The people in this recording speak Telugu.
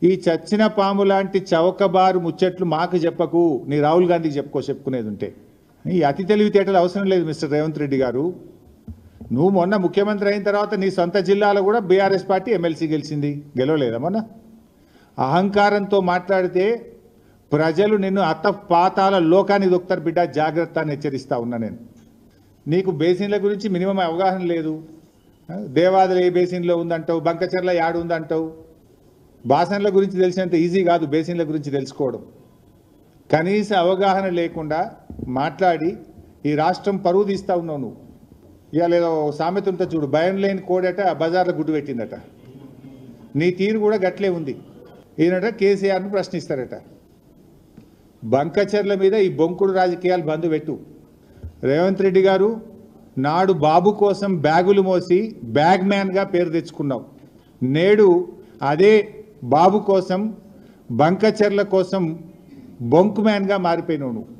ఈ చచ్చిన పాము లాంటి చౌకబారు ముచ్చట్లు మాకు చెప్పకు, నీ రాహుల్ గాంధీకి చెప్పుకునేది ఉంటే. ఈ అతి తెలివితేటలు అవసరం లేదు మిస్టర్ రేవంత్ రెడ్డి గారు. నువ్వు మొన్న ముఖ్యమంత్రి అయిన తర్వాత నీ సొంత జిల్లాలో కూడా బీఆర్ఎస్ పార్టీ ఎమ్మెల్సీ గెలిచింది, గెలవలేదా మొన్న? అహంకారంతో మాట్లాడితే ప్రజలు నిన్ను అత్తపాతాల లోకానికి దొక్కుతారు బిడ్డ, జాగ్రత్త అని హెచ్చరిస్తా ఉన్నా నేను. నీకు బేసిన్ల గురించి మినిమం అవగాహన లేదు. దేవాదులు ఏ బేసిన్లో ఉందంటావు, బంకచర్ల యాడు ఉందంటావు. బాసన్ల గురించి తెలిసినంత ఈజీ కాదు బేసిన్ల గురించి తెలుసుకోవడం. కనీస అవగాహన లేకుండా మాట్లాడి ఈ రాష్ట్రం పరువు తీస్తూ ఉన్నావు నువ్వు. ఇవాళ ఏదో సామెత ఉంటే చూడు, భయం లేని కోడట బజార్లో గుడ్డు పెట్టిందట. నీ తీరు కూడా గట్లే ఉంది. ఈయనట కేసీఆర్ను ప్రశ్నిస్తారట. బంకచర్ల మీద ఈ బొంకుడు రాజకీయాలు బంద్ పెట్టు. రేవంత్ రెడ్డి గారు, నాడు బాబు కోసం బ్యాగులు మోసి బ్యాగ్ మ్యాన్గా పేరు తెచ్చుకున్నావు. నేడు అదే బాబు కోసం బంకచర్ల కోసం బొంకు మ్యాన్గా మారిపోయినావు నువ్వు.